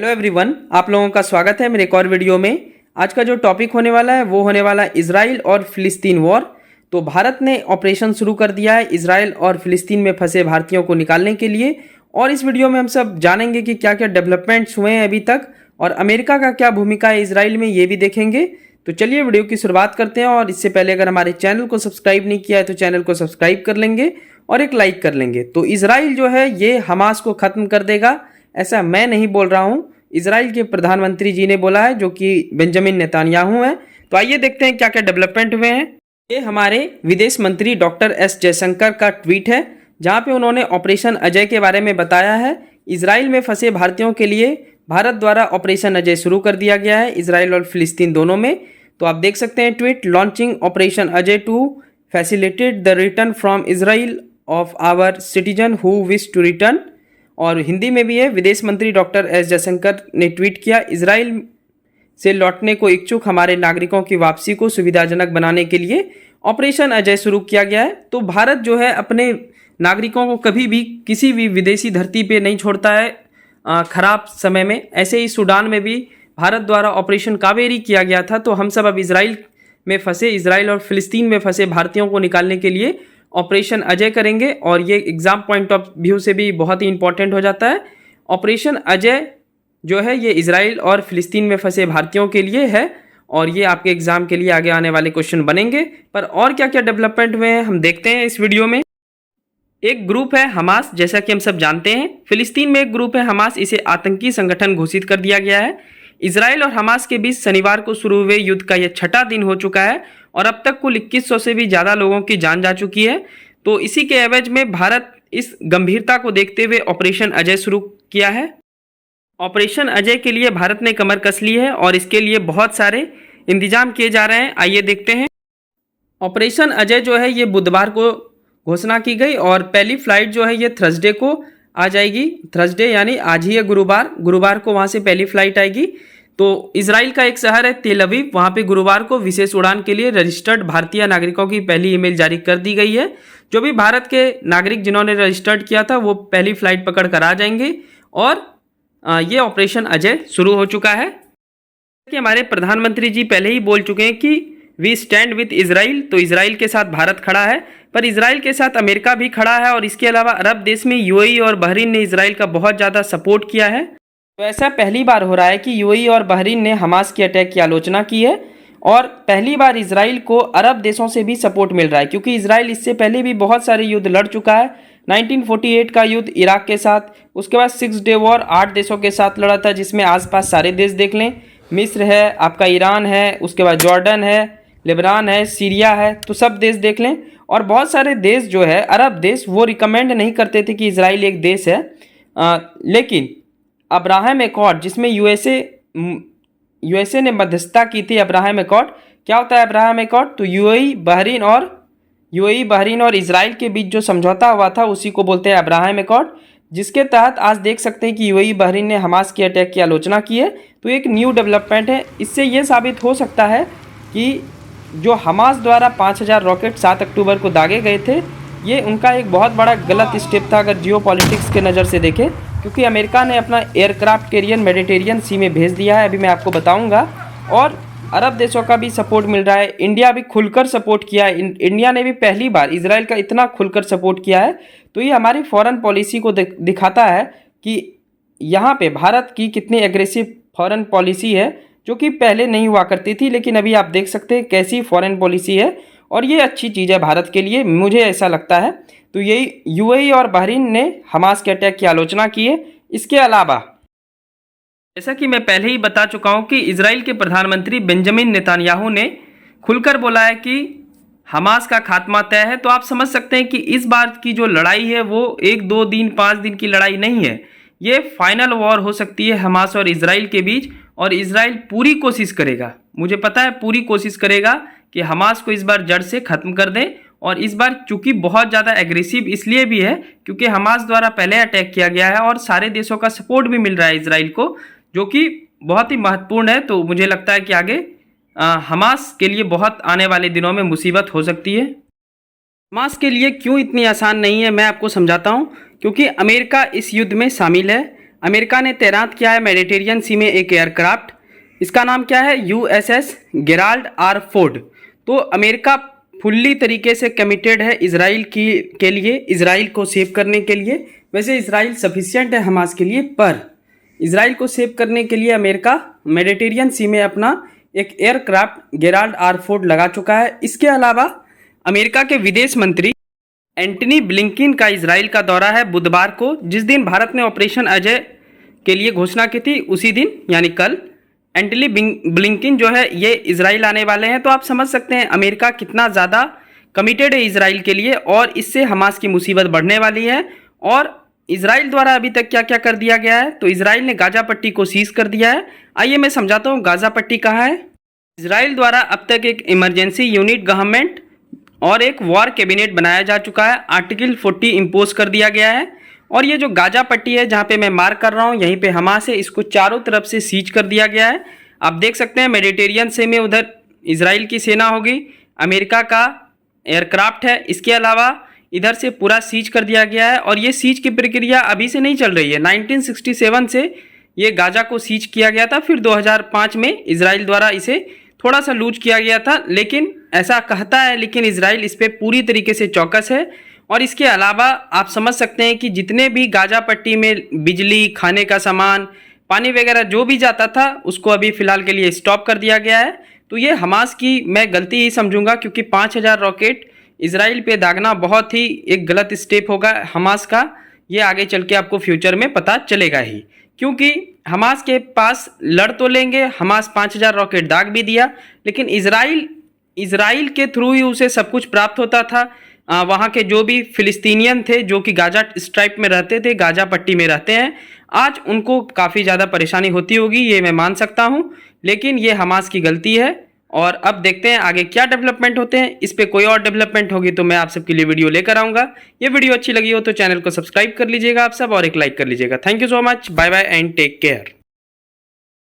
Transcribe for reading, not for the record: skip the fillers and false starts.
Hello everyone, आप लोगों का स्वागत है मेरे एक और वीडियो में। आज का जो टॉपिक होने वाला है वो होने वाला है इजराइल और फिलिस्तीन वॉर। तो भारत ने ऑपरेशन शुरू कर दिया है इजराइल और फिलिस्तीन में फंसे भारतीयों को निकालने के लिए। और इस वीडियो में हम सब जानेंगे कि क्या क्या डेवलपमेंट्स हुए हैं अभी तक और अमेरिका का क्या भूमिका है इजराइल में, ये भी देखेंगे। तो चलिए वीडियो की शुरुआत करते हैं। और इससे पहले अगर हमारे चैनल को सब्सक्राइब नहीं किया है तो चैनल को सब्सक्राइब कर लेंगे और एक लाइक कर लेंगे। तो इजराइल जो है ये हमास को ख़त्म कर देगा, ऐसा मैं नहीं बोल रहा हूँ, इजराइल के प्रधानमंत्री जी ने बोला है, जो कि बेंजामिन नेतान्याहू हैं। तो आइए देखते हैं क्या क्या डेवलपमेंट हुए हैं। ये हमारे विदेश मंत्री डॉक्टर एस जयशंकर का ट्वीट है, जहां पे उन्होंने ऑपरेशन अजय के बारे में बताया है। इजराइल में फंसे भारतीयों के लिए भारत द्वारा ऑपरेशन अजय शुरू कर दिया गया है, इजराइल और फिलिस्तीन दोनों में। तो आप देख सकते हैं tweet, launching operation Ajay to facilitate the return from Israel of our citizen who wish to return. और हिंदी में भी है, विदेश मंत्री डॉक्टर एस जयशंकर ने ट्वीट किया, इजराइल से लौटने को इच्छुक हमारे नागरिकों की वापसी को सुविधाजनक बनाने के लिए ऑपरेशन अजय शुरू किया गया है। तो भारत जो है अपने नागरिकों को कभी भी किसी भी विदेशी धरती पे नहीं छोड़ता है खराब समय में। ऐसे ही सूडान में भी भारत द्वारा ऑपरेशन कावेरी किया गया था। तो हम सब अब इजराइल में फंसे, इजराइल और फिलिस्तीन में फंसे भारतीयों को निकालने के लिए ऑपरेशन अजय करेंगे। और ये एग्जाम पॉइंट ऑफ व्यू से भी बहुत ही इंपॉर्टेंट हो जाता है। ऑपरेशन अजय जो है ये इजराइल और फिलिस्तीन में फंसे भारतीयों के लिए है और ये आपके एग्जाम के लिए आगे आने वाले क्वेश्चन बनेंगे। पर और क्या क्या डेवलपमेंट हुए हैं हम देखते हैं इस वीडियो में। एक ग्रुप है हमास, जैसा कि हम सब जानते हैं। फिलिस्तीन में एक ग्रुप है हमास, इसे आतंकी संगठन घोषित कर दिया गया है। इजराइल और हमास के बीच शनिवार को शुरू हुए युद्ध का यह छठा दिन हो चुका है और अब तक कुल 2100 से भी ज़्यादा लोगों की जान जा चुकी है। तो इसी के एवज में भारत इस गंभीरता को देखते हुए ऑपरेशन अजय शुरू किया है। ऑपरेशन अजय के लिए भारत ने कमर कस ली है और इसके लिए बहुत सारे इंतजाम किए जा रहे हैं। आइए देखते हैं। ऑपरेशन अजय जो है ये बुधवार को घोषणा की गई और पहली फ्लाइट जो है ये थर्सडे को आ जाएगी। थर्सडे यानी आज ही है, गुरुवार को वहाँ से पहली फ्लाइट आएगी। तो इजराइल का एक शहर है तेल अवीव, वहाँ पे गुरुवार को विशेष उड़ान के लिए रजिस्टर्ड भारतीय नागरिकों की पहली ईमेल जारी कर दी गई है। जो भी भारत के नागरिक जिन्होंने रजिस्टर्ड किया था वो पहली फ्लाइट पकड़ कर आ जाएंगे और ये ऑपरेशन अजय शुरू हो चुका है। कि हमारे प्रधानमंत्री जी पहले ही बोल चुके हैं कि वी स्टैंड विथ इजराइल। तो इजराइल के साथ भारत खड़ा है, पर इजराइल के साथ अमेरिका भी खड़ा है और इसके अलावा अरब देश में यूएई और बहरीन ने इजराइल का बहुत ज़्यादा सपोर्ट किया है। तो ऐसा पहली बार हो रहा है कि यूएई और बहरीन ने हमास के अटैक की आलोचना की है और पहली बार इजराइल को अरब देशों से भी सपोर्ट मिल रहा है, क्योंकि इजराइल इससे पहले भी बहुत सारे युद्ध लड़ चुका है। 1948 का युद्ध इराक के साथ, उसके बाद 6 डे वॉर 8 देशों के साथ लड़ा था, जिसमें आसपास सारे देश देख लें, मिस्र है, आपका ईरान है, उसके बाद जॉर्डन है, लेबनान है, सीरिया है, तो सब देश देख लें। और बहुत सारे देश जो है अरब देश वो रिकमेंड नहीं करते थे कि इजराइल एक देश है, लेकिन अब्राहम एकॉर्ड जिसमें यूएसए ने मध्यस्थता की थी, अब्राहम एकॉर्ड क्या होता है अब्राहम एकॉर्ड? तो यूएई बहरीन और इजराइल के बीच जो समझौता हुआ था उसी को बोलते हैं अब्राहम एकॉर्ड, जिसके तहत आज देख सकते हैं कि यूएई बहरीन ने हमास के अटैक की आलोचना की है। तो एक न्यू डेवलपमेंट है। इससे ये साबित हो सकता है कि जो हमास द्वारा 5000 रॉकेट 7 अक्टूबर को दागे गए थे, ये उनका एक बहुत बड़ा गलत स्टेप था अगर जियो पॉलिटिक्स के नज़र से देखें, क्योंकि अमेरिका ने अपना एयरक्राफ्ट कैरियर मेडिटेरियन सी में भेज दिया है, अभी मैं आपको बताऊंगा। और अरब देशों का भी सपोर्ट मिल रहा है, इंडिया भी खुलकर सपोर्ट किया है। इंडिया ने भी पहली बार इजराइल का इतना खुलकर सपोर्ट किया है। तो ये हमारी फॉरेन पॉलिसी को दिखाता है कि यहाँ पे भारत की कितनी एग्रेसिव फॉरेन पॉलिसी है, जो कि पहले नहीं हुआ करती थी, लेकिन अभी आप देख सकते हैं कैसी फॉरेन पॉलिसी है और ये अच्छी चीज़ है भारत के लिए, मुझे ऐसा लगता है। तो यही यूएई और बहरीन ने हमास के अटैक की आलोचना की है। इसके अलावा जैसा कि मैं पहले ही बता चुका हूं कि इजराइल के प्रधानमंत्री बेंजामिन नेतान्याहू ने खुलकर बोला है कि हमास का खात्मा तय है। तो आप समझ सकते हैं कि इस बार की जो लड़ाई है वो 1 2 दिन 5 दिन की लड़ाई नहीं है, ये फाइनल वॉर हो सकती है हमास और इजराइल के बीच। और इजराइल पूरी कोशिश करेगा, मुझे पता है पूरी कोशिश करेगा कि हमास को इस बार जड़ से ख़त्म कर दें। और इस बार चूंकि बहुत ज़्यादा एग्रेसिव इसलिए भी है क्योंकि हमास द्वारा पहले अटैक किया गया है और सारे देशों का सपोर्ट भी मिल रहा है इजराइल को, जो कि बहुत ही महत्वपूर्ण है। तो मुझे लगता है कि आगे हमास के लिए बहुत आने वाले दिनों में मुसीबत हो सकती है। हमास के लिए क्यों इतनी आसान नहीं है मैं आपको समझाता हूँ। क्योंकि अमेरिका इस युद्ध में शामिल है। अमेरिका ने तैनात किया है मेडिटेरियन सी में एक एयरक्राफ्ट। इसका नाम क्या है? USS Gerald R Ford. तो अमेरिका फुल्ली तरीके से कमिटेड है इसराइल के लिए, इसराइल को सेव करने के लिए। वैसे इसराइल सफिशिएंट है हमास के लिए, पर इसराइल को सेव करने के लिए अमेरिका मेडिटेरियन सी में अपना एक एयरक्राफ्ट गेराल्ड आर फोर्ड लगा चुका है। इसके अलावा अमेरिका के विदेश मंत्री एंटनी ब्लिंकिन का इजराइल का दौरा है बुधवार को। जिस दिन भारत ने ऑपरेशन अजय के लिए घोषणा की थी उसी दिन यानी कल एंटनी ब्लिंकिन जो है ये इजराइल आने वाले हैं। तो आप समझ सकते हैं अमेरिका कितना ज़्यादा कमिटेड है इजराइल के लिए, और इससे हमास की मुसीबत बढ़ने वाली है। और इजराइल द्वारा अभी तक क्या क्या कर दिया गया है, तो इजराइल ने गाजा पट्टी को सीज कर दिया है। आइए मैं समझाता हूँ गाजा पट्टी कहाँ है। इजराइल द्वारा अब तक एक इमरजेंसी यूनिट गवर्नमेंट और एक वॉर कैबिनेट बनाया जा चुका है। आर्टिकल 40 इम्पोज कर दिया गया है। और ये जो गाजा पट्टी है जहाँ पे मैं मार्क कर रहा हूँ यहीं पे हमास है, इसको चारों तरफ से सीज कर दिया गया है। आप देख सकते हैं मेडिटेरियन से में उधर इजराइल की सेना होगी, अमेरिका का एयरक्राफ्ट है। इसके अलावा इधर से पूरा सीज कर दिया गया है। और ये सीज की प्रक्रिया अभी से नहीं चल रही है, 1967 से ये गाजा को सीज किया गया था। फिर 2005 में इजराइल द्वारा इसे थोड़ा सा लूज किया गया था, लेकिन ऐसा कहता है, लेकिन इजराइल इस पर पूरी तरीके से चौकस है। और इसके अलावा आप समझ सकते हैं कि जितने भी गाजा पट्टी में बिजली, खाने का सामान, पानी वगैरह जो भी जाता था उसको अभी फ़िलहाल के लिए स्टॉप कर दिया गया है। तो ये हमास की मैं गलती ही समझूंगा, क्योंकि 5000 रॉकेट इजराइल पे दागना बहुत ही एक गलत स्टेप होगा हमास का। ये आगे चल के आपको फ्यूचर में पता चलेगा ही, क्योंकि हमास के पास लड़ तो लेंगे, हमास 5000 रॉकेट दाग भी दिया, लेकिन इजराइल के थ्रू ही उसे सब कुछ प्राप्त होता था। वहाँ के जो भी फिलिस्तीनियन थे जो कि गाजा स्ट्राइप में रहते थे, गाजा पट्टी में रहते हैं, आज उनको काफ़ी ज़्यादा परेशानी होती होगी, ये मैं मान सकता हूँ। लेकिन ये हमास की गलती है। और अब देखते हैं आगे क्या डेवलपमेंट होते हैं। इस पे कोई और डेवलपमेंट होगी तो मैं आप सबके लिए वीडियो लेकर आऊँगा। ये वीडियो अच्छी लगी हो तो चैनल को सब्सक्राइब कर लीजिएगा आप सब, और एक लाइक कर लीजिएगा। Thank you so much, bye bye and take care.